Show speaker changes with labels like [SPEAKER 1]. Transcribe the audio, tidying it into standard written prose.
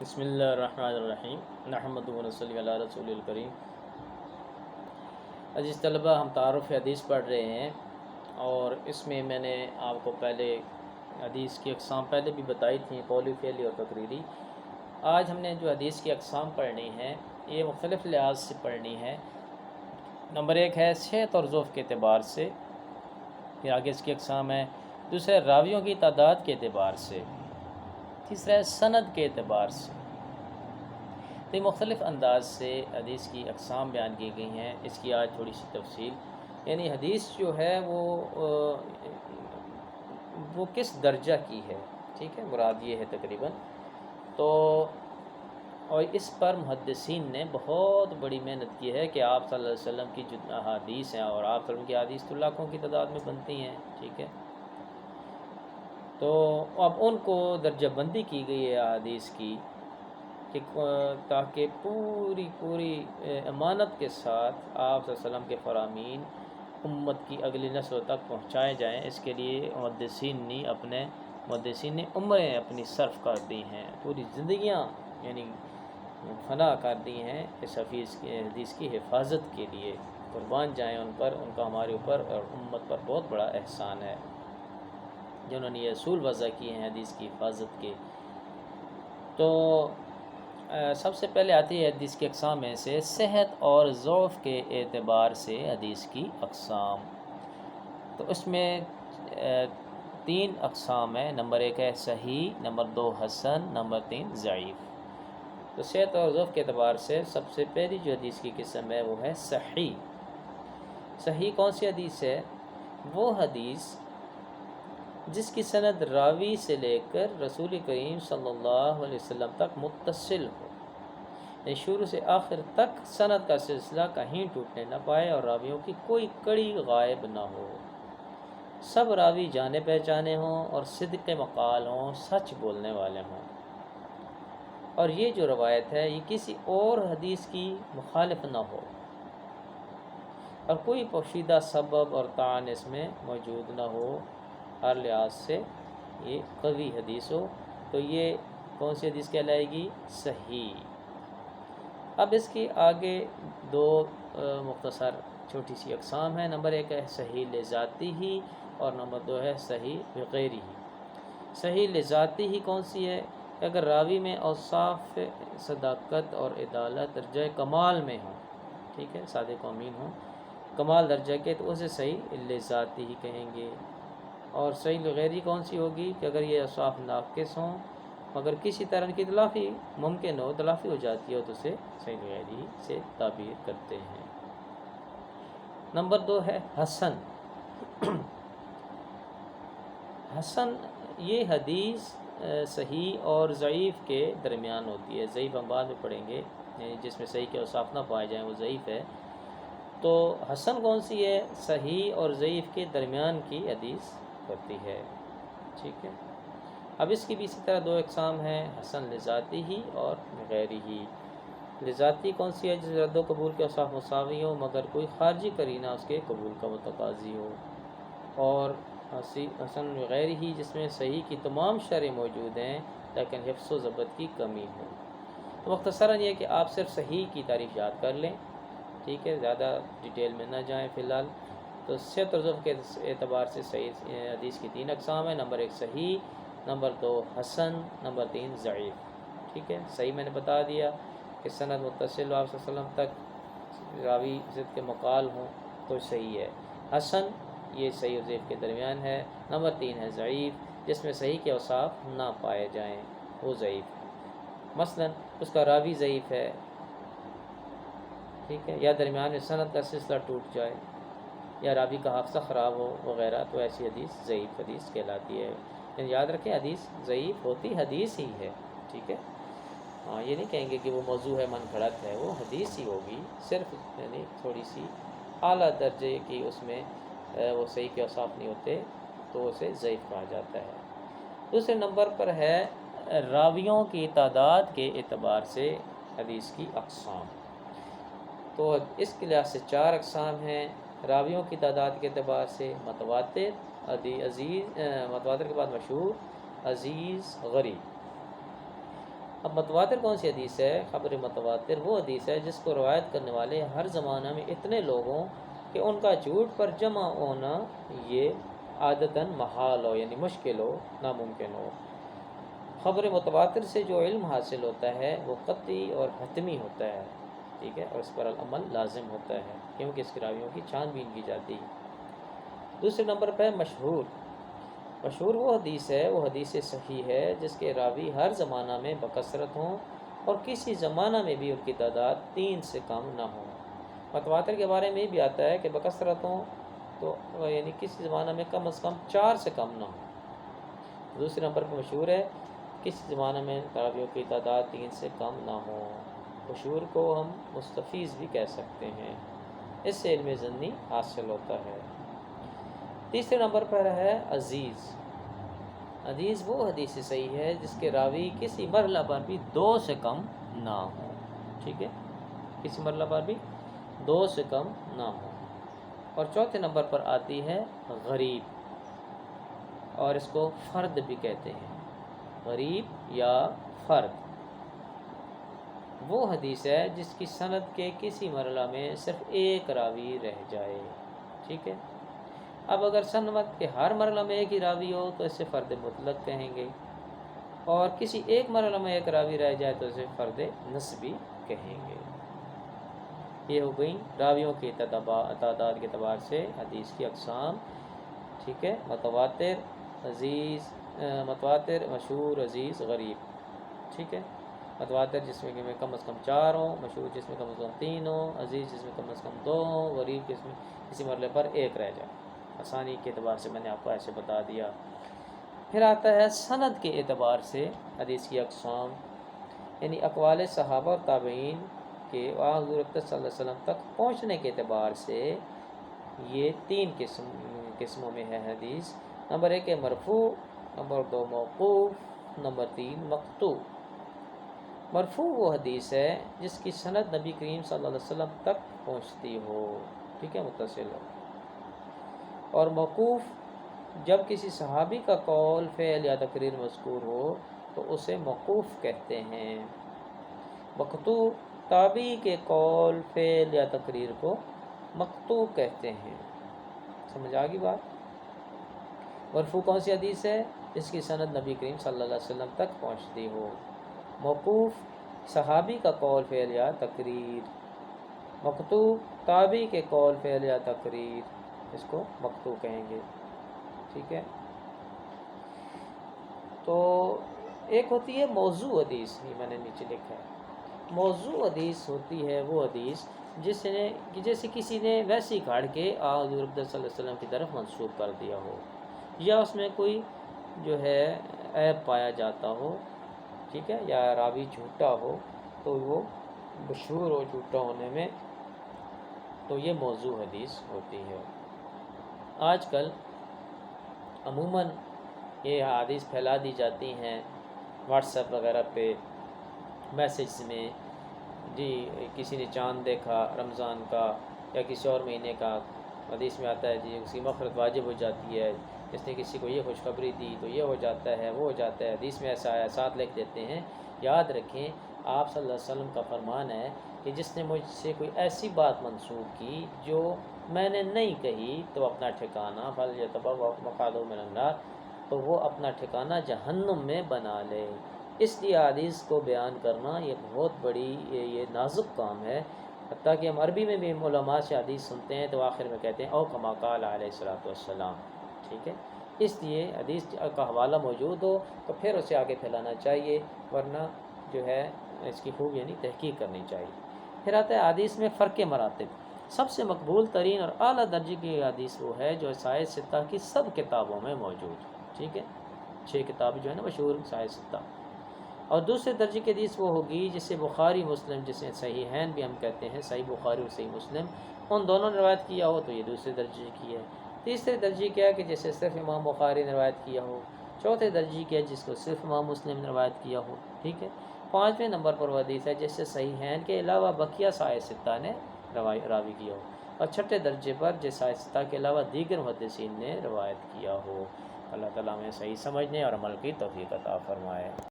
[SPEAKER 1] بسم اللہ الرحمن الرحیم نحمد و نصلی علی رسول الکریم۔ عزیز طلبہ، ہم تعارف حدیث پڑھ رہے ہیں اور اس میں میں نے آپ کو پہلے حدیث کی اقسام پہلے بھی بتائی تھیں، قولی، فعلی اور تقریری۔ آج ہم نے جو حدیث کی اقسام پڑھنی ہے یہ مختلف لحاظ سے پڑھنی ہے۔ نمبر ایک ہے صحت اور ضعف کے اعتبار سے، پھر آگے اس کی اقسام ہے۔ دوسرا راویوں کی تعداد کے اعتبار سے، تیسرا ہے سند کے اعتبار سے۔ تو مختلف انداز سے حدیث کی اقسام بیان کی گئی ہیں۔ اس کی آج تھوڑی سی تفصیل، یعنی حدیث جو ہے وہ کس درجہ کی ہے، ٹھیک ہے، مراد یہ ہے تقریباً۔ تو اور اس پر محدثین نے بہت بڑی محنت کی ہے کہ آپ صلی اللہ علیہ وسلم کی جو احادیث ہیں، اور آپ صلی اللہ علیہ وسلم کی احادیث تو لاکھوں کی تعداد میں بنتی ہیں، ٹھیک ہے، تو اب ان کو درجہ بندی کی گئی ہے احادیث کی، کہ تاکہ پوری امانت کے ساتھ آپ صلی اللہ علیہ وسلم کے فرامین امت کی اگلی نسل تک پہنچائے جائیں۔ اس کے لیے محدثین نے عمریں اپنی صرف کر دی ہیں، پوری زندگیاں یعنی فنا کر دی ہیں اس حدیث کی حفاظت کے لیے۔ قربان جائیں ان پر، ان کا ہمارے اوپر اور امت پر بہت بڑا احسان ہے، جنہوں نے یہ اصول وضع کیے ہیں حدیث کی حفاظت کے۔ تو سب سے پہلے آتی ہے حدیث کی اقسام میں سے صحت اور ضعف کے اعتبار سے حدیث کی اقسام۔ تو اس میں تین اقسام ہیں۔ نمبر ایک ہے صحیح، نمبر دو حسن، نمبر تین ضعیف۔ تو صحت اور ضعف کے اعتبار سے سب سے پہلی جو حدیث کی قسم ہے وہ ہے صحیح۔ صحیح کون سی حدیث ہے؟ وہ حدیث جس کی سند راوی سے لے کر رسول کریم صلی اللہ علیہ وسلم تک متصل ہو، یعنی شروع سے آخر تک سند کا سلسلہ کہیں ٹوٹنے نہ پائے اور راویوں کی کوئی کڑی غائب نہ ہو، سب راوی جانے پہچانے ہوں اور صدق مقال ہوں، سچ بولنے والے ہوں، اور یہ جو روایت ہے یہ کسی اور حدیث کی مخالف نہ ہو، اور کوئی پوشیدہ سبب اور طعن اس میں موجود نہ ہو، ہر لحاظ سے یہ قوی حدیث ہو۔ تو یہ کون سی حدیث کہلائے گی؟ صحیح۔ اب اس کی آگے دو مختصر چھوٹی سی اقسام ہیں۔ نمبر ایک ہے صحیح لذاتی ہی، اور نمبر دو ہے صحیح بغیری ہی۔ صحیح لذاتی ہی کون سی ہے؟ کہ اگر راوی میں اوصاف صداقت اور عدالت درجہ کمال میں ہوں، ٹھیک ہے، صادق و امین ہوں، کمال درجہ کے، تو اسے صحیح لذاتی ہی کہیں گے۔ اور صحیح لغیری کون سی ہوگی؟ کہ اگر یہ اوصاف ناقص ہوں مگر کسی طرح کی تلافی ممکن ہو، تلافی ہو جاتی ہو، تو اسے صحیح لغیری سے تعبیر کرتے ہیں۔ نمبر دو ہے حسن۔ حسن یہ حدیث صحیح اور ضعیف کے درمیان ہوتی ہے۔ ضعیف ہم بعد میں پڑھیں گے، یعنی جس میں صحیح کے اوصاف نہ پائے جائیں وہ ضعیف ہے۔ تو حسن کون سی ہے؟ صحیح اور ضعیف کے درمیان کی حدیث ہوتی ہے، ٹھیک ہے۔ اب اس کی بھی اسی طرح دو اقسام ہیں، حسن لذاتی ہی اور غیری ہی۔ لذاتی کون سی ہے؟ جس رد و قبول کے اوصاف مساوی ہو مگر کوئی خارجی قرینہ اس کے قبول کا متقاضی ہو۔ اور حسن غیری ہی جس میں صحیح کی تمام شرح موجود ہیں لیکن حفظ و ضبط کی کمی ہو۔ تو مختصراً یہ کہ آپ صرف صحیح کی تعریف یاد کر لیں، ٹھیک ہے، زیادہ ڈیٹیل میں نہ جائیں فی الحال۔ تو صحت اور ضعف کے اعتبار سے صحیح حدیث کی تین اقسام ہیں۔ نمبر ایک صحیح، نمبر دو حسن، نمبر تین ضعیف، ٹھیک ہے۔ صحیح میں نے بتا دیا کہ سند متصل ہو آپ صلی اللہ علیہ وسلم تک، راوی صدق کے مقال ہوں، تو صحیح ہے۔ حسن یہ صحیح اور ضعیف کے درمیان ہے۔ نمبر تین ہے ضعیف، جس میں صحیح کے اوصاف نہ پائے جائیں، وہ ضعیف ہے۔ مثلا اس کا راوی ضعیف ہے، ٹھیک ہے، یا درمیان میں سند کا سلسلہ ٹوٹ جائے، یا راوی کا حافظہ خراب ہو وغیرہ، تو ایسی حدیث ضعیف حدیث کہلاتی ہے۔ یعنی یاد رکھیں حدیث ضعیف ہوتی حدیث ہی ہے، ٹھیک ہے۔ ہاں، یہ نہیں کہیں گے کہ وہ موضوع ہے، من گھڑت ہے، وہ حدیث ہی ہوگی، صرف یعنی تھوڑی سی اعلیٰ درجے کی اس میں وہ صحیح کے اوصاف نہیں ہوتے، تو اسے ضعیف کہا جاتا ہے۔ دوسرے نمبر پر ہے راویوں کی تعداد کے اعتبار سے حدیث کی اقسام۔ تو اس کے لحاظ سے چار اقسام ہیں۔ راویوں کی تعداد کے اعتبار سے متواتر، عزیز، متواتر کے بعد مشہور، عزیز، غریب۔ اب متواتر کون سی حدیث ہے؟ خبر متواتر وہ حدیث ہے جس کو روایت کرنے والے ہر زمانہ میں اتنے لوگ ہوں کہ ان کا جھوٹ پر جمع ہونا یہ عادتاً محال ہو، یعنی مشکل ہو، ناممکن ہو۔ خبر متواتر سے جو علم حاصل ہوتا ہے وہ قطعی اور حتمی ہوتا ہے، ٹھیک ہے، اور اس پر عمل لازم ہوتا ہے کیونکہ اس کی راویوں کی چھان بین کی جاتی ہے۔ دوسرے نمبر پہ مشہور۔ مشہور وہ حدیث ہے، وہ حدیث صحیح ہے جس کے راوی ہر زمانہ میں بکثرت ہوں اور کسی زمانہ میں بھی ان کی تعداد 3 سے کم نہ ہو۔ متواتر کے بارے میں بھی آتا ہے کہ بکثرت ہوں تو یعنی کسی زمانہ میں کم از کم 4 سے کم نہ ہو۔ دوسرے نمبر پہ مشہور ہے، کسی زمانہ میں راویوں کی تعداد 3 سے کم نہ ہو۔ مشہور کو ہم مستفیض بھی کہہ سکتے ہیں، اس سے علم ضمنی حاصل ہوتا ہے۔ تیسرے نمبر پر ہے عزیز۔ عزیز وہ حدیث صحیح ہے جس کے راوی کسی مرحلہ پر بھی 2 سے کم نہ ہو، ٹھیک ہے، کسی مرحلہ پر بھی 2 سے کم نہ ہو۔ اور چوتھے نمبر پر آتی ہے غریب، اور اس کو فرد بھی کہتے ہیں، غریب یا فرد۔ وہ حدیث ہے جس کی سند کے کسی مرحلہ میں صرف ایک راوی رہ جائے، ٹھیک ہے۔ اب اگر سند کے ہر مرحلہ میں ایک ہی راوی ہو تو اسے فرد مطلق کہیں گے، اور کسی ایک مرحلہ میں ایک راوی رہ جائے تو اسے فرد نسبی کہیں گے۔ یہ ہو گئی راویوں کی تعداد کے اعتبار سے حدیث کی اقسام، ٹھیک ہے۔ متواتر، عزیز، متواتر، مشہور، عزیز، غریب، ٹھیک ہے۔ متواتر جس میں کم از کم 4 ہوں، مشہور جس میں کم از کم 3 ہوں، عزیز جس میں کم از کم 2 ہوں، غریب جس میں کسی مرحلے پر ایک رہ جائے۔ آسانی کے اعتبار سے میں نے آپ کو ایسے بتا دیا۔ پھر آتا ہے سند کے اعتبار سے حدیث کی اقسام، یعنی اقوال صحابہ اور تابعین کے حضور اکرم صلی اللہ علیہ وسلم تک پہنچنے کے اعتبار سے یہ 3 قسموں میں ہے حدیث۔ نمبر 1 ہے مرفوع، نمبر 2 موقوف، نمبر 3 مقطوع۔ مرفوع وہ حدیث ہے جس کی سند نبی کریم صلی اللہ علیہ وسلم تک پہنچتی ہو، ٹھیک ہے، متصل ہو۔ اور موقوف جب کسی صحابی کا قول، فعل یا تقریر مذکور ہو تو اسے موقوف کہتے ہیں۔ مقطوع تابعی کے قول، فعل یا تقریر کو مقطوع کہتے ہیں۔ سمجھ آ گئی بات؟ مرفوع کون سی حدیث ہے؟ جس کی سند نبی کریم صلی اللہ علیہ وسلم تک پہنچتی ہو۔ موقوف صحابی کا قول، فعل یا تقریر۔ مقطوع تابعی کے قول، فعل یا تقریر، اس کو مقطوع کہیں گے، ٹھیک ہے۔ تو ایک ہوتی ہے موضوع حدیث، یہ میں نے نیچے لکھا ہے۔ موضوع حدیث ہوتی ہے وہ حدیث جیسے کسی نے ویسی گھاڑ کے حضور صلی اللہ علیہ وسلم کی طرف منسوب کر دیا ہو، یا اس میں کوئی جو ہے عیب پایا جاتا ہو، ٹھیک ہے، یا راوی جھوٹا ہو تو وہ مشہور ہو جھوٹا ہونے میں، تو یہ موضوع حدیث ہوتی ہے۔ آج کل عموماً یہ حدیث پھیلا دی جاتی ہیں واٹس ایپ وغیرہ پہ، میسیج میں، جی کسی نے چاند دیکھا رمضان کا یا کسی اور مہینے کا، حدیث میں آتا ہے جی اس کی مغفرت واجب ہو جاتی ہے، جس نے کسی کو یہ خوشخبری دی تو یہ ہو جاتا ہے، وہ ہو جاتا ہے، حدیث میں ایسا آیا، ساتھ لکھ دیتے ہیں۔ یاد رکھیں آپ صلی اللہ علیہ وسلم کا فرمان ہے کہ جس نے مجھ سے کوئی ایسی بات منسوخ کی جو میں نے نہیں کہی تو اپنا ٹھکانہ فلیتبوأ مقعدہ من النار، تو وہ اپنا ٹھکانہ جہنم میں بنا لے۔ اس لیے حدیث کو بیان کرنا یہ بہت بڑی یہ نازک کام ہے، حتیٰ کہ ہم عربی میں بھی علماء سے حدیث سنتے ہیں تو آخر میں کہتے ہیں او کما قال علیہ الصلوۃ والسلام، ٹھیک ہے۔ اس لیے حدیث کا حوالہ موجود ہو تو پھر اسے آگے پھیلانا چاہیے، ورنہ جو ہے اس کی خوب یعنی تحقیق کرنی چاہیے۔ پھر آتا ہے حدیث میں فرق مراتب۔ سب سے مقبول ترین اور اعلیٰ درجے کی حدیث وہ ہے جو سائے ستہ کی سب کتابوں میں موجود، ٹھیک ہے، 6 کتاب جو ہے نا مشہور سائے ستہ۔ اور دوسرے درجے کی حدیث وہ ہوگی جسے بخاری مسلم، جسے صحیحین بھی ہم کہتے ہیں، صحیح بخاری اور صحیح مسلم، ان دونوں نے روایت کیا ہو تو یہ دوسرے درجے کی ہے۔ تیسرے درجے کیا ہے کہ جسے صرف امام بخاری نے روایت کیا ہو۔ چوتھے درجے کیا ہے جس کو صرف امام مسلم نے روایت کیا ہو، ٹھیک ہے۔ 5ویں نمبر پر وہ حدیث ہے جس سے صحیحین کے علاوہ بقیہ سائے ستہ نے راوی کیا ہو۔ اور چھٹے درجے پر جس سائے ستہ کے علاوہ دیگر محدثین نے روایت کیا ہو۔ اللہ تعالیٰ ہمیں صحیح سمجھنے اور عمل کی توفیق عطا فرمائے۔